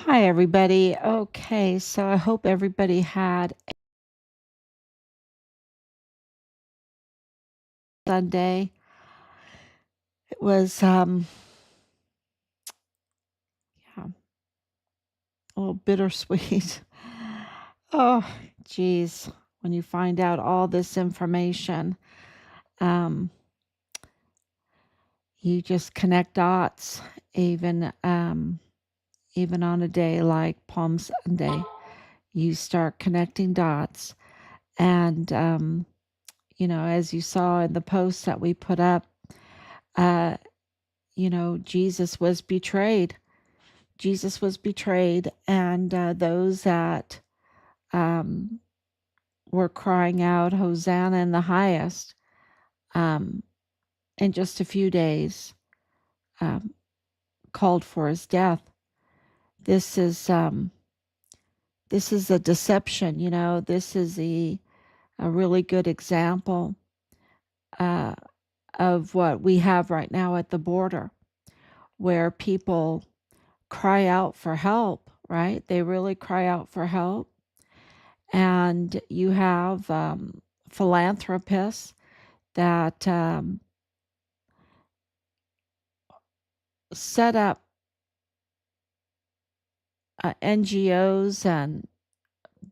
Hi, everybody. Okay, so I hope everybody had a Sunday. It was yeah, a little bittersweet. Oh, geez, when you find out all this information, um, you just connect dots, even even on a day like Palm Sunday. You start connecting dots, and as you saw in the post that we put up, uh, Jesus was betrayed. Jesus was betrayed, and those that um, were crying out, Hosanna in the highest, um, in just a few days, um, called for his death. This is this is a deception. This is a really good example uh, of what we have right now at the border, where people cry out for help. Right? They really cry out for help. And you have philanthropists that set up NGOs and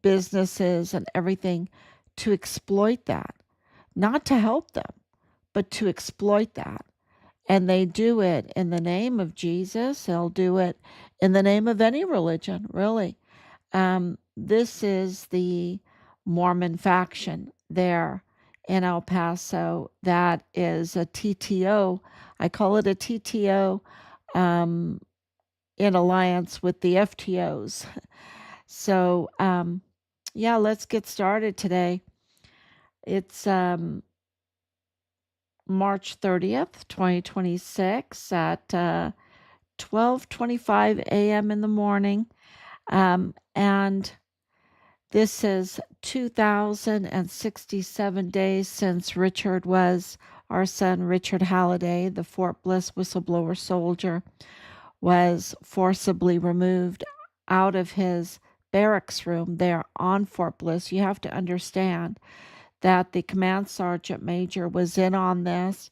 businesses and everything to exploit that, not to help them, but to exploit that. And they do it in the name of Jesus. They'll do it in the name of any religion, really. This is the Mormon faction there in El Paso. That is a TTO. I call it a TTO um, in alliance with the FTOs. So, yeah, let's get started today. It's March 30th, 2026 at 12:25 a.m. in the morning. And this is 2,067 days since our son Richard Halliday, the Fort Bliss whistleblower soldier, was forcibly removed out of his barracks room there on Fort Bliss. You have to understand that the command sergeant major was in on this.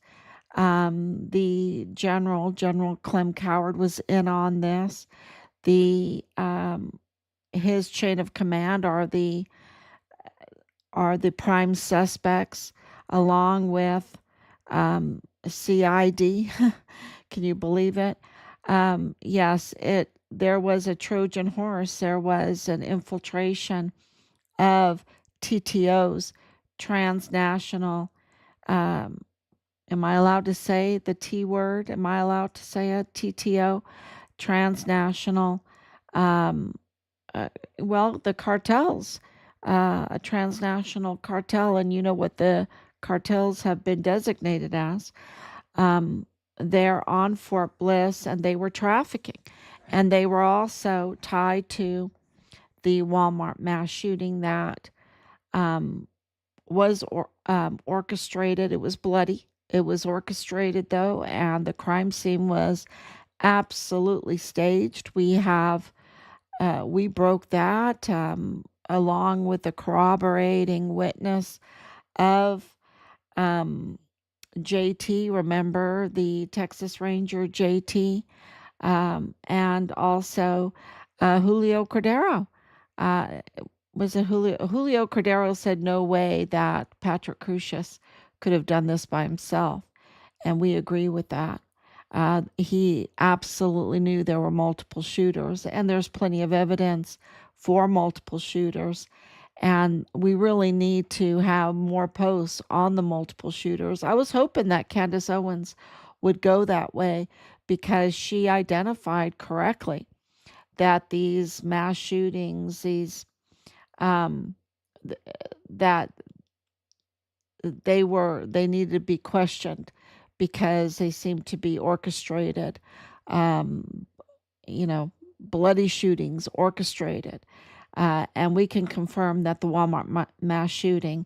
The General Clem Coward, was in on this. The his chain of command are the prime suspects, along with CID. Can you believe it? Yes, there was a Trojan horse. There was an infiltration of TTOs, transnational. Um, am I allowed to say the T word? Am I allowed to say a TTO? Transnational. Um, uh, well, the cartels, a transnational cartel, and you know what the cartels have been designated as. Um, they're on Fort Bliss, and they were trafficking, and they were also tied to the Walmart mass shooting that um, was orchestrated. It was bloody. It was orchestrated, though, and the crime scene was absolutely staged. We broke that, along with the corroborating witness of um, JT. Remember the Texas Ranger JT, and also Julio Cordero. Uh, was it Julio Cordero said no way that Patrick Crucius could have done this by himself, and we agree with that. He absolutely knew there were multiple shooters, and there's plenty of evidence for multiple shooters. And we really need to have more posts on the multiple shooters. I was hoping that Candace Owens would go that way, because she identified correctly that these mass shootings, um, that they needed to be questioned, because they seemed to be orchestrated, um, bloody shootings orchestrated. And we can confirm that the Walmart mass shooting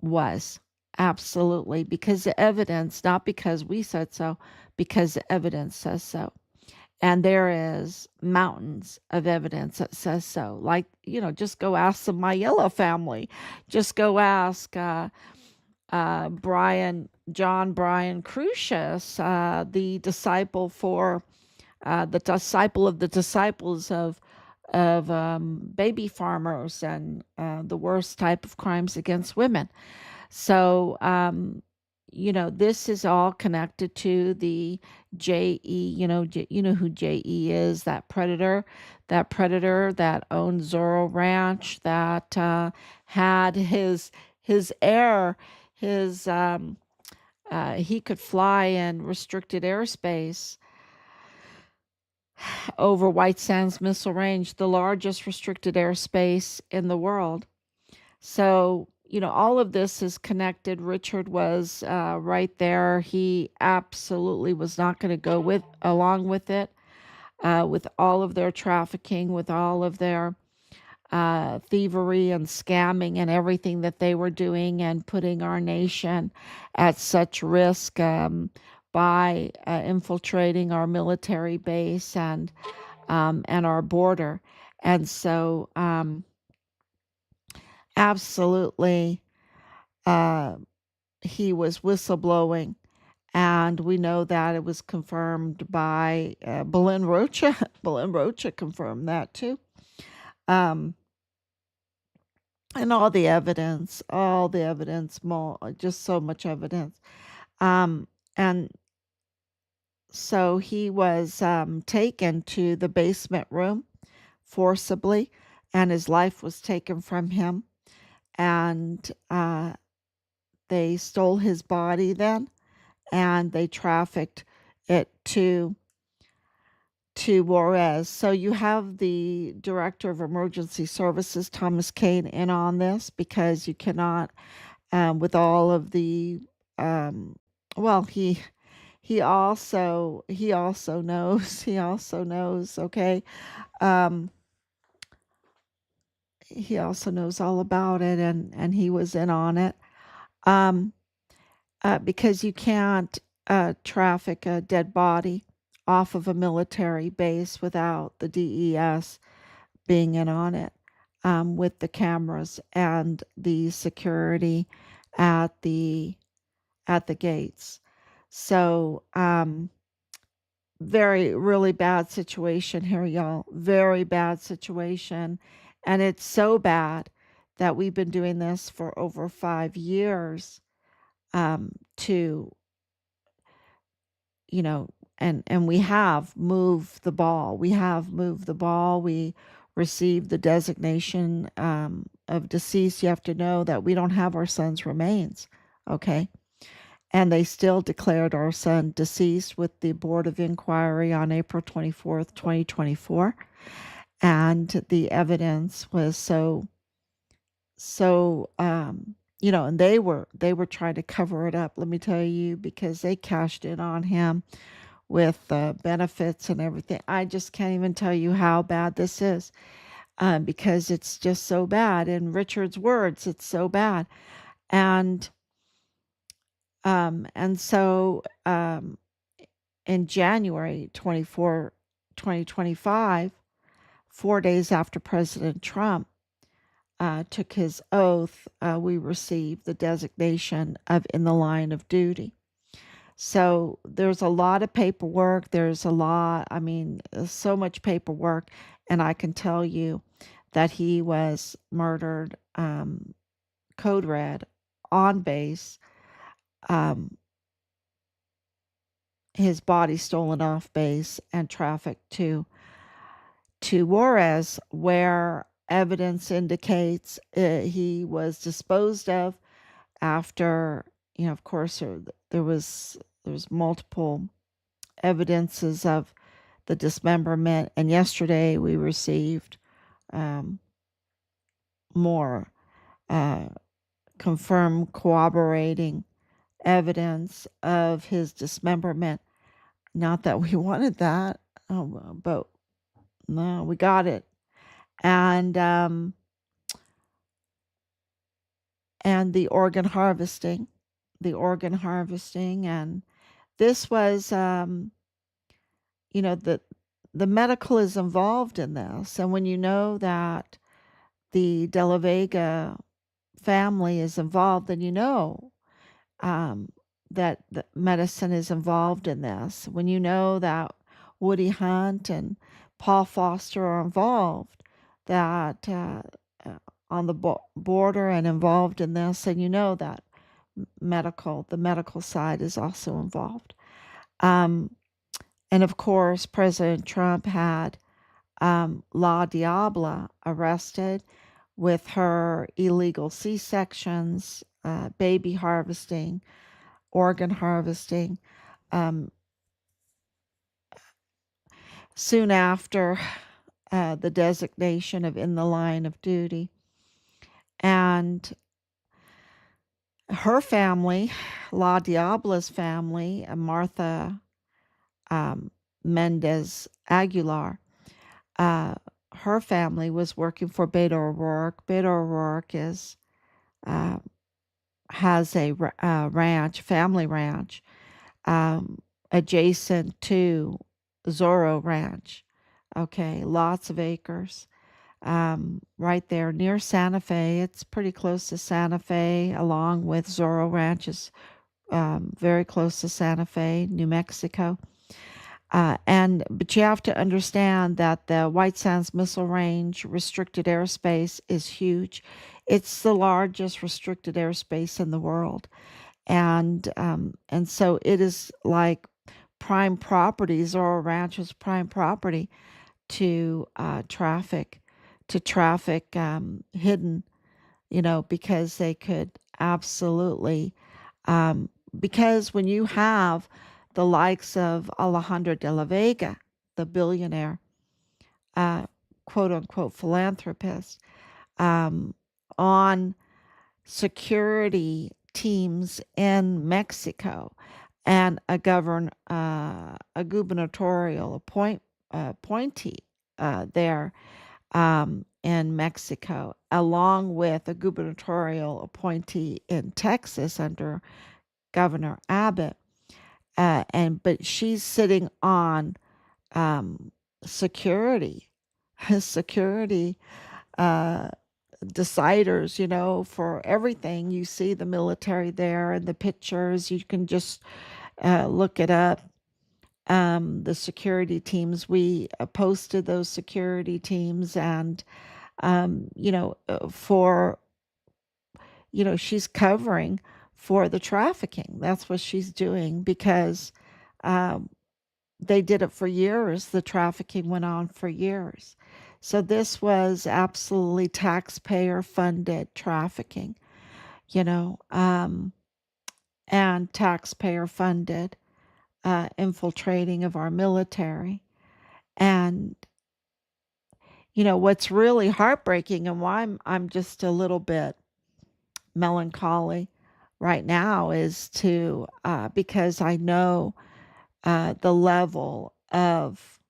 was absolutely, because the evidence, not because we said so, because the evidence says so. And there is mountains of evidence that says so. Like, just go ask the Mayella family. Just go ask John Brian Crucius, the disciple of the disciples of baby farmers and the worst type of crimes against women. So, this is all connected to the JE. You know who JE is, that predator that owned Zorro Ranch, that had his air, his he could fly in restricted airspace over White Sands Missile Range, the largest restricted airspace in the world. So, all of this is connected. Richard was right there. He absolutely was not going to go along with it, with all of their trafficking, with all of their thievery and scamming and everything that they were doing, and putting our nation at such risk by infiltrating our military base and our border. And so, absolutely, uh, he was whistleblowing, and we know that it was confirmed by Belen Rocha. Belen Rocha confirmed that too. Um, and all the evidence, more, just so much evidence. And so he was taken to the basement room forcibly, and his life was taken from him. And they stole his body then, and they trafficked it to Juarez. So you have the director of emergency services, Thomas Kane, in on this, because you cannot, with all of the, well, he also knows, okay. Um, he also knows all about it, and he was in on it. Um, because you can't traffic a dead body off of a military base without the DES being in on it, with the cameras and the security at the gates. So, really bad situation here, y'all. Very bad situation. And it's so bad that we've been doing this for over 5 years, to, you know, and we have moved the ball. We have moved the ball. We received the designation of deceased. You have to know that we don't have our son's remains, okay? And they still declared our son deceased with the Board of Inquiry on April 24th, 2024. And the evidence was so, and they were trying to cover it up, let me tell you, because they cashed in on him with benefits and everything. I just can't even tell you how bad this is, because it's just so bad. In Richard's words, it's so bad. And so in January 2025, 4 days after President Trump took his oath, we received the designation of in the line of duty. So there's a lot of paperwork. So much paperwork. And I can tell you that he was murdered, code red, on base, his body stolen off base, and trafficked to Juarez, where evidence indicates he was disposed of after, of course, there was multiple evidences of the dismemberment. And yesterday we received more confirmed, corroborating evidence of his dismemberment. Not that we wanted that, but no, we got it. And the organ harvesting, and this was, the the medical is involved in this. And when you know that the De La Vega family is involved, then you know um, that the medicine is involved in this. When you know that Woody Hunt and Paul Foster are involved, that uh, on the border and involved in this, and you know that the medical side is also involved. Um, and of course, President Trump had La Diabla arrested with her illegal C-sections, baby harvesting, organ harvesting. Um, soon after the designation of in the line of duty. And her family, La Diabla's family, Martha um, Mendez Aguilar, uh, her family was working for Beto O'Rourke. Beto O'Rourke uh, has a ranch, family ranch, adjacent to Zorro Ranch. Okay, lots of acres. Right there near Santa Fe. It's pretty close to Santa Fe, along with Zorro Ranch is very close to Santa Fe, New Mexico. But you have to understand that the White Sands Missile Range restricted airspace is huge. It's the largest restricted airspace in the world, and so it is like prime property. Zorro Ranch is prime property to traffic hidden, because they could absolutely, because when you have the likes of Alejandro de la Vega, the billionaire, quote unquote philanthropist, on security teams in Mexico and a gubernatorial appointee there in Mexico, along with a gubernatorial appointee in Texas under Governor Abbott. But she's sitting on security, security deciders, for everything. You see the military there and the pictures. You can just look it up. The security teams, we posted those security teams, and for she's covering for the trafficking. That's what she's doing, because um, they did it for years. The trafficking went on for years. So this was absolutely taxpayer funded trafficking, you know, um, and taxpayer funded infiltrating of our military. And, what's really heartbreaking, and why I'm just a little bit melancholy right now, is because I know the level of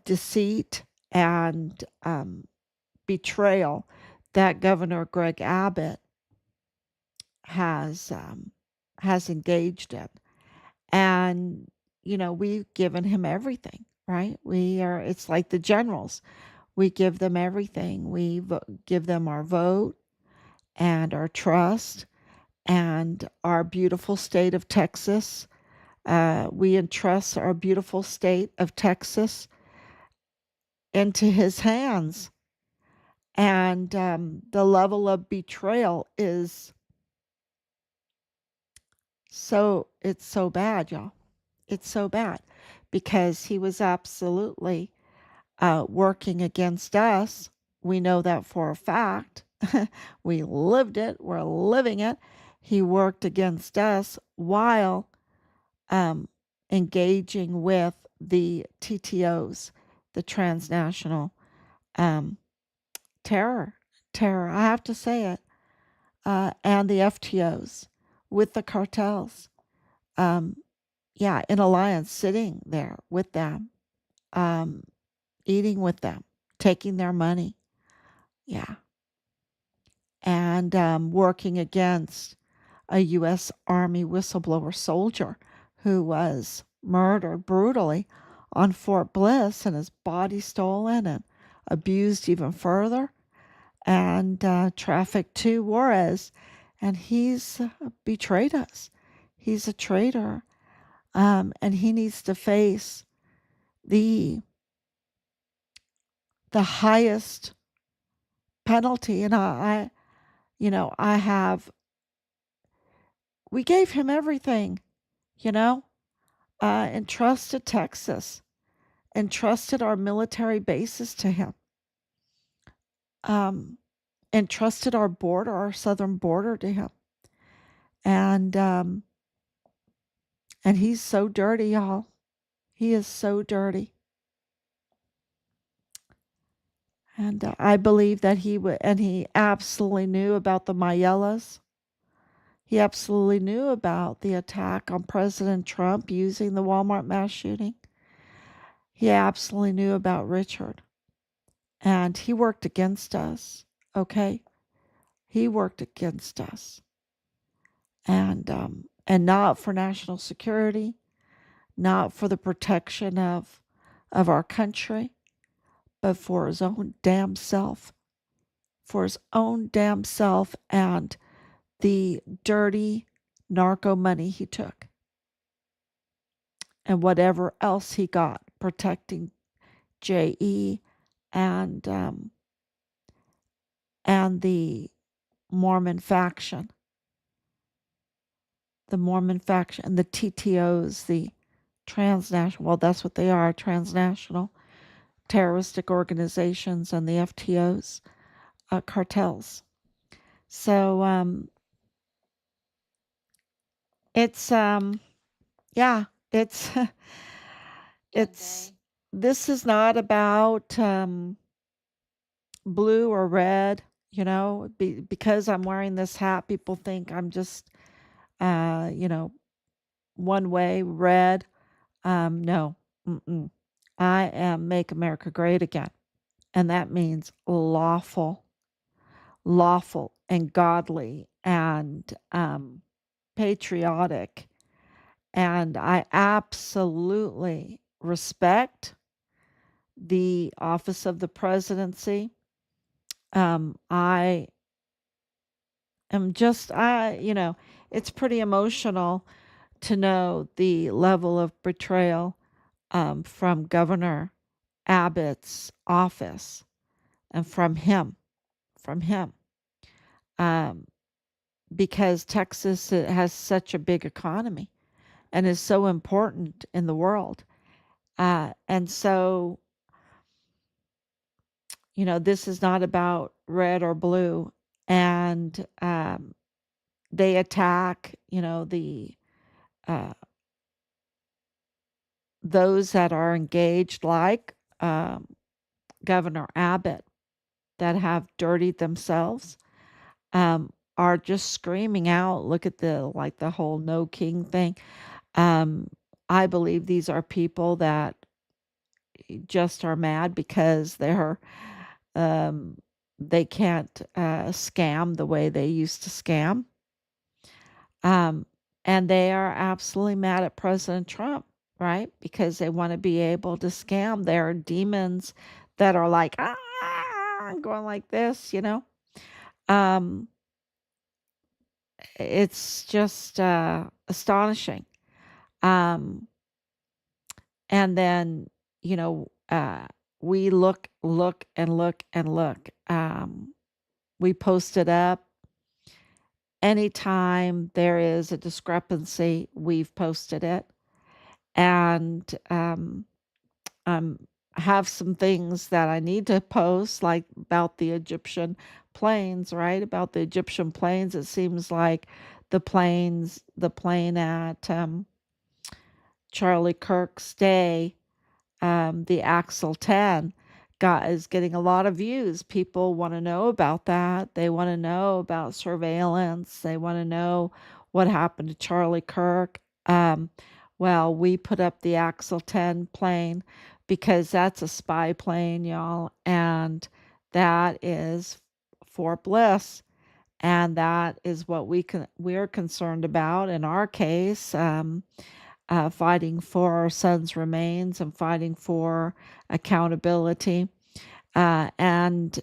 deceit and betrayal that Governor Greg Abbott has engaged in. And we've given him everything, right? It's like the generals. We give them everything. Give them our vote and our trust and our beautiful state of Texas. We entrust our beautiful state of Texas into his hands. And the level of betrayal is it's so bad, y'all. It's so bad, because he was absolutely working against us. We know that for a fact. We lived it. We're living it. He worked against us while engaging with the TTOs, the transnational um, terror. I have to say it. And the FTOs with the cartels. Um, yeah, in alliance, sitting there with them, um, eating with them, taking their money. Yeah. And working against a U.S. Army whistleblower soldier who was murdered brutally on Fort Bliss and his body stolen and abused even further and trafficked to Juarez. And he's betrayed us. He's a traitor. And he needs to face the highest penalty. And I have, we gave him everything, entrusted Texas, entrusted our military bases to him, entrusted our border, our southern border to him. And he's so dirty, y'all. He is so dirty. And I believe that he absolutely knew about the Mayelas. He absolutely knew about the attack on President Trump using the Walmart mass shooting. He absolutely knew about Richard. And he worked against us, okay? He worked against us. And not for national security, not for the protection of our country, but for his own damn self. For his own damn self and the dirty narco money he took. And whatever else he got protecting JE and the Mormon faction. The Mormon faction and the TTOs, the transnational, well, that's what they are, transnational terroristic organizations, and the FTOs, cartels. So it's yeah, it's it's this is not about blue or red, because I'm wearing this hat, people think I'm just one way, red. No. Mm-mm. I am Make America Great Again. And that means lawful and godly and patriotic. And I absolutely respect the office of the presidency. I am just, it's pretty emotional to know the level of betrayal from Governor Abbott's office and from him, um, because Texas has such a big economy and is so important in the world. And so, this is not about red or blue. And they attack, the those that are engaged, like Governor Abbott, that have dirtied themselves, are just screaming out. Look at the whole no king thing. I believe these are people that just are mad because they can't scam the way they used to scam. And they are absolutely mad at President Trump, right? Because they want to be able to scam. There are demons that are like, going like this, Um, it's just astonishing. Um, and then, we look and look and look. We post it up. Anytime there is a discrepancy, we've posted it. And have some things that I need to post, like about the Egyptian planes, right? About the Egyptian planes. It seems like the plane at Charlie Kirk's day, the Axel 10, is getting a lot of views. People want to know about that. They want to know about surveillance. They want to know what happened to Charlie Kirk. Well, we put up the Axel 10 plane because that's a spy plane, y'all, and that is Fort Bliss, and that is what we're concerned about in our case. fighting for our son's remains and fighting for accountability. And,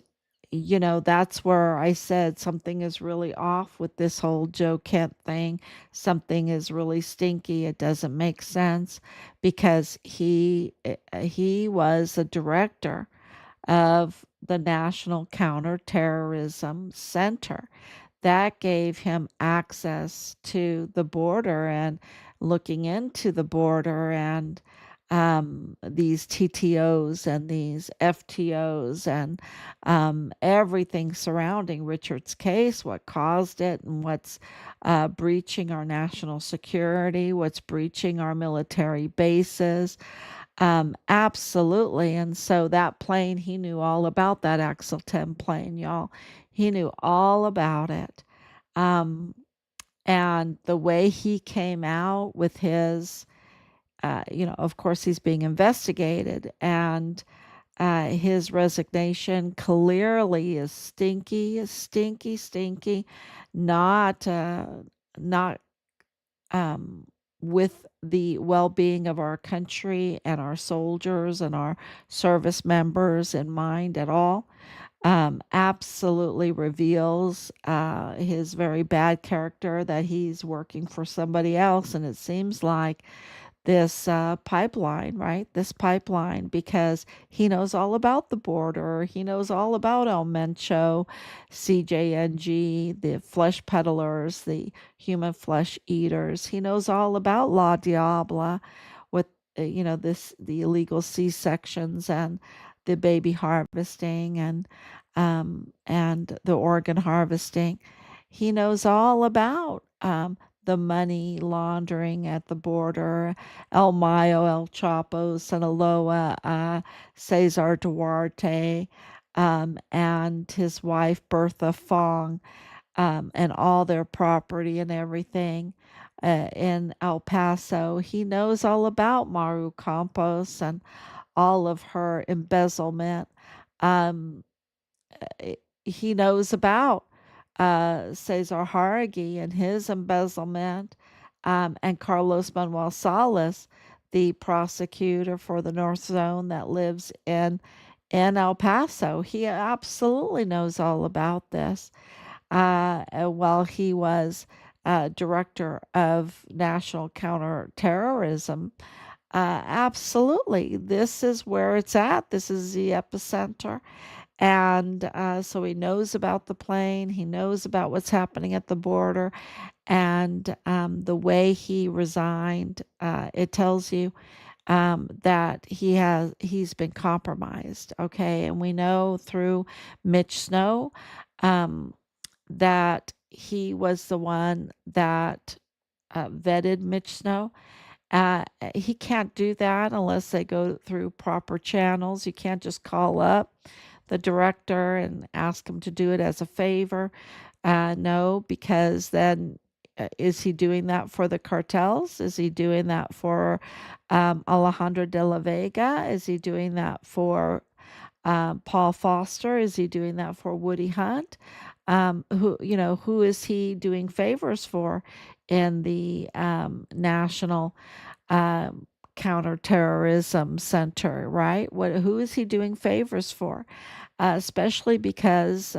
that's where I said something is really off with this whole Joe Kent thing. Something is really stinky. It doesn't make sense because he was the director of the National Counterterrorism Center. That gave him access to the border and looking into the border and these TTOs and these FTOs and everything surrounding Richard's case, what caused it, and what's breaching our national security, what's breaching our military bases. Absolutely. And so that plane, he knew all about that Axel 10 plane, y'all. He knew all about it. Um, and the way he came out with his, of course, he's being investigated, and his resignation clearly is stinky, stinky, stinky, not, not um, with the well being of our country and our soldiers and our service members in mind at all. Absolutely reveals his very bad character, that he's working for somebody else. And it seems like this pipeline, right? This pipeline, because he knows all about the border. He knows all about El Mencho, CJNG, the flesh peddlers, the human flesh eaters. He knows all about La Diabla with, the illegal C-sections and the baby harvesting and the organ harvesting. He knows all about the money laundering at the border, El Mayo, El Chapo, Sinaloa, Cesar Duarte, and his wife Bertha Fong, and all their property and everything in El Paso. He knows all about Maru Campos and all of her embezzlement. Um, eh, he knows about Cesar Haragi and his embezzlement, and Carlos Manuel Salas, the prosecutor for the North Zone that lives in El Paso. He absolutely knows all about this. While he was director of national counterterrorism, absolutely, this is where it's at. This is the epicenter. And so he knows about the plane, he knows about what's happening at the border, and the way he resigned, it tells you that he's been compromised. Okay, and we know through Mitch Snow um, that he was the one that vetted Mitch Snow. He can't do that unless they go through proper channels. You can't just call up the director and ask him to do it as a favor. No, because then is he doing that for the cartels? Is he doing that for Alejandro de la Vega? Is he doing that for Paul Foster? Is he doing that for Woody Hunt? Who is he doing favors for in the National Counterterrorism Center, right? Who is he doing favors for? Especially because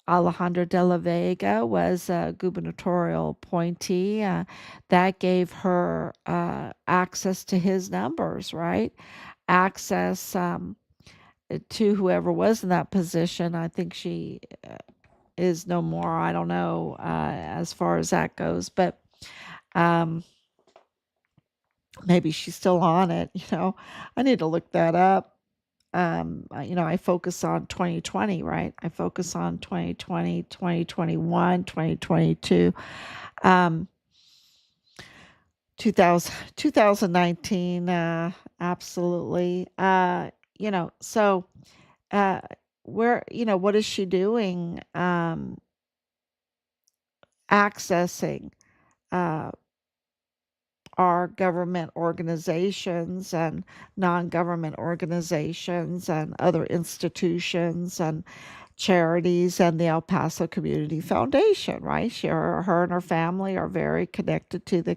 Alejandra de la Vega was a gubernatorial appointee. That gave her access to his numbers, right? Access to whoever was in that position. I think she is no more. I don't know as far as that goes, but um, maybe she's still on it. I need to look that up. I focus on 2020, right? I focus on 2020, 2021, 2022, 2019, absolutely. So where, what is she doing? Accessing uh, our government organizations and non-government organizations and other institutions, and charities and the El Paso Community Foundation, right? Her and her family are very connected to the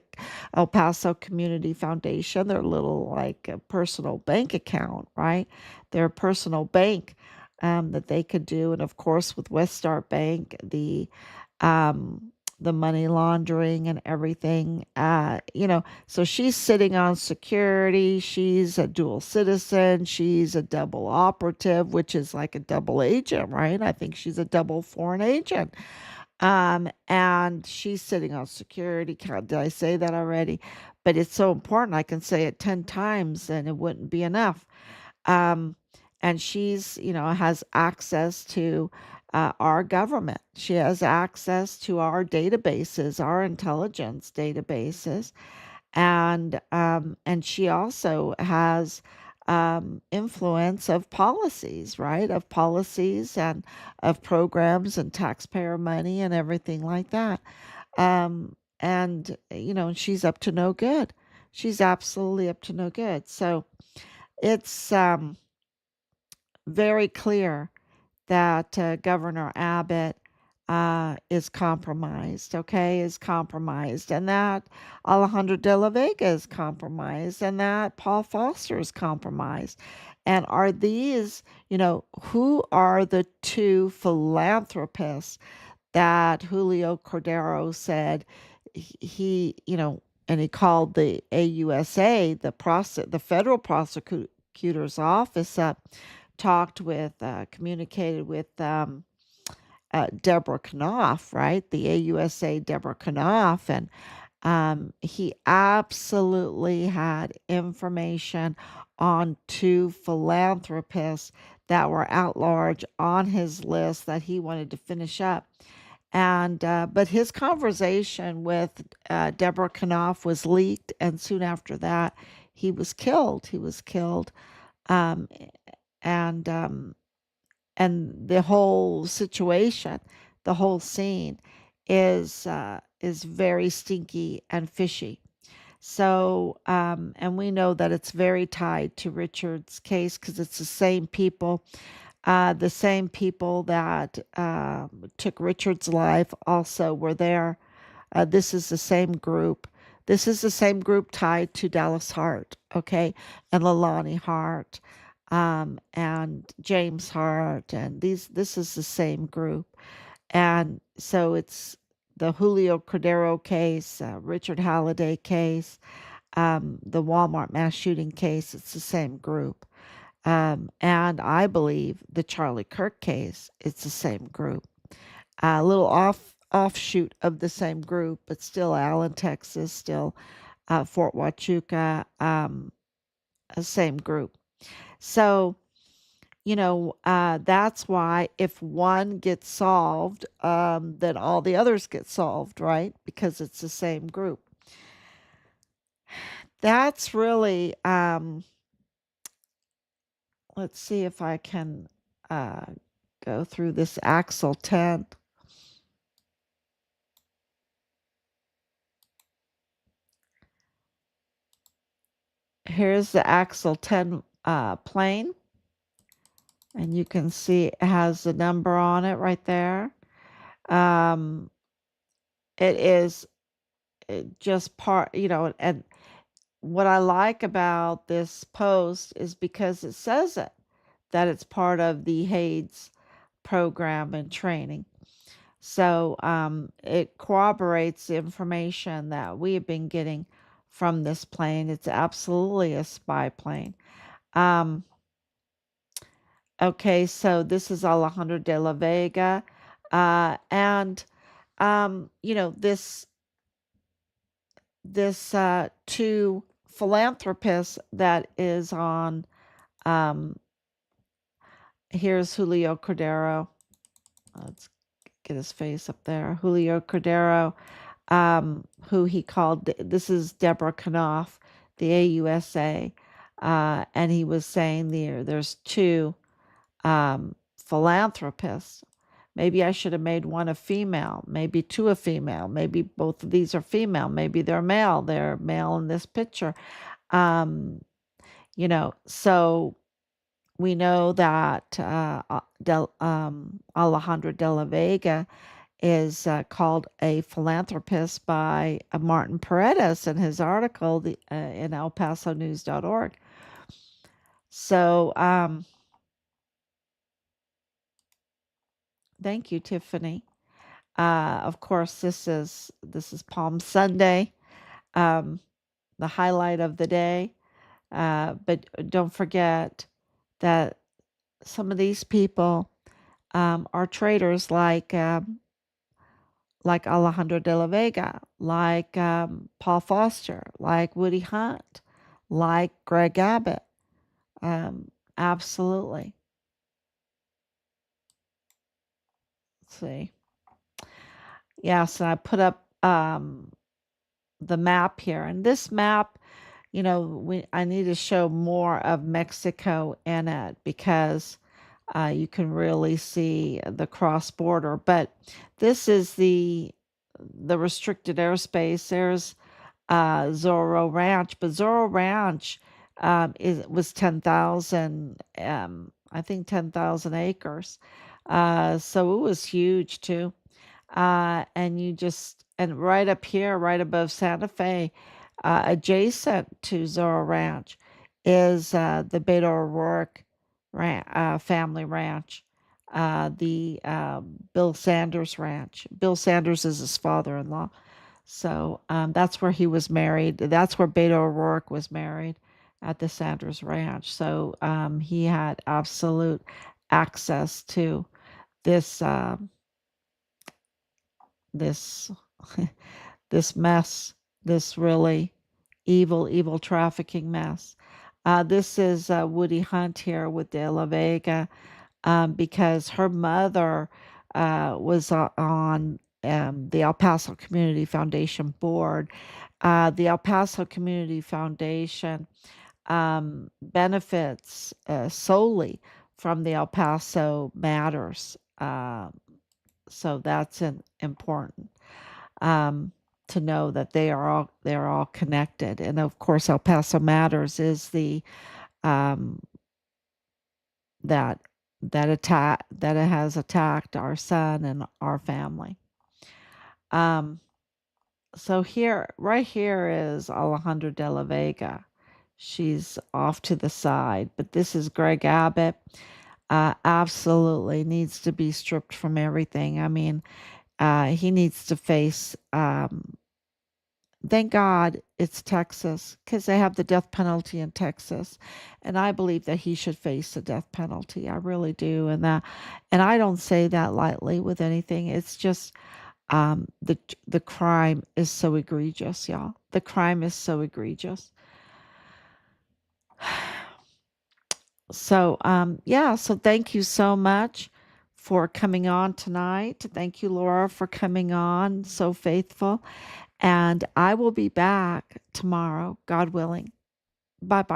El Paso Community Foundation. Their little like a personal bank account, right? Their personal bank that they could do, and of course with Westar Bank, um, the money laundering and everything. So she's sitting on security. She's a dual citizen. She's a double operative, which is like a double agent, right? I think she's a double foreign agent. And she's sitting on security. Did I say that already? But it's so important. I can say it 10 times and it wouldn't be enough. Um, and she's, has access to our government. She has access to our databases, our intelligence databases, and she also has influence of policies, right? Of policies and of programs and taxpayer money and everything like that. And she's up to no good. She's absolutely up to no good. So it's very clear that Governor Abbott is compromised, okay, is compromised, and that Alejandro de la Vega is compromised, and that Paul Foster is compromised. And are these, who are the two philanthropists that Julio Cordero said and he called the AUSA, the federal prosecutor's office up, communicated with Deborah Knopf, right? The AUSA Deborah Knopf, and he absolutely had information on two philanthropists that were at large on his list that he wanted to finish up. And but his conversation with Deborah Knopf was leaked, and soon after that, he was killed. He was killed, um, and the whole situation, the whole scene, is very stinky and fishy. So, and we know that it's very tied to Richard's case because it's the same people that took Richard's life also were there. This is the same group. This is the same group tied to Dallas Hart, okay, and Lalani Hart, and James Hart, and this is the same group. And so it's the Julio Cordero case, Richard Halliday case, the Walmart mass shooting case. It's the same group. And I believe the Charlie Kirk case, it's the same group. A little offshoot of the same group, but still Allen, Texas, still Fort Huachuca, same group. So, that's why if one gets solved, then all the others get solved, right? Because it's the same group. That's really, let's see if I can go through this Axle 10. Here's the Axle 10 plane. And you can see it has the number on it right there. It is just part, and what I like about this post is because it says that it's part of the HADES program and training. So it corroborates the information that we have been getting from this plane. It's absolutely a spy plane. Okay, so this is Alejandro de la Vega. And this two philanthropists that is on, here's Julio Cordero. Let's get his face up there. Julio Cordero, who he called, this is Deborah Knopf, the AUSA, and he was saying there's two philanthropists. Maybe I should have made one a female, maybe two a female, maybe both of these are female, maybe they're male in this picture. So we know that Alejandro de la Vega is called a philanthropist by Martin Paredes in his article in elpasonews.org. So, thank you, Tiffany. Of course, this is Palm Sunday, um, the highlight of the day. But don't forget that some of these people are traitors, like Alejandro de la Vega, like Paul Foster, like Woody Hunt, like Greg Abbott. Absolutely. Let's see. Yes, and I put up the map here, and this map, I need to show more of Mexico in it because you can really see the cross border. But this is the restricted airspace. There's Zorro Ranch, but Zorro Ranch was 10,000, I think 10,000 acres. So it was huge too. And right up here, right above Santa Fe, adjacent to Zorro Ranch, is the Beto O'Rourke family ranch, the Bill Sanders Ranch. Bill Sanders is his father-in-law. So that's where he was married. That's where Beto O'Rourke was married, at the Sanders Ranch. So he had absolute access to this this this mess, this really evil, evil trafficking mess. This is Woody Hunt here with De La Vega, because her mother was on the El Paso Community Foundation board. The El Paso Community Foundation benefits solely from the El Paso matters. So that's important, um, to know that they are all connected. And of course, El Paso Matters is the um, that that it has attacked our son and our family. Um, so right here is Alejandra de la Vega. She's off to the side, but this is Greg Abbott. Absolutely needs to be stripped from everything. I mean, he needs to face. Thank God it's Texas, because they have the death penalty in Texas, and I believe that he should face the death penalty. I really do, and I don't say that lightly with anything. It's just the crime is so egregious, y'all. The crime is so egregious. So yeah. So thank you so much for coming on tonight. Thank you, Laura, for coming on. So faithful. And I will be back tomorrow, God willing. Bye bye.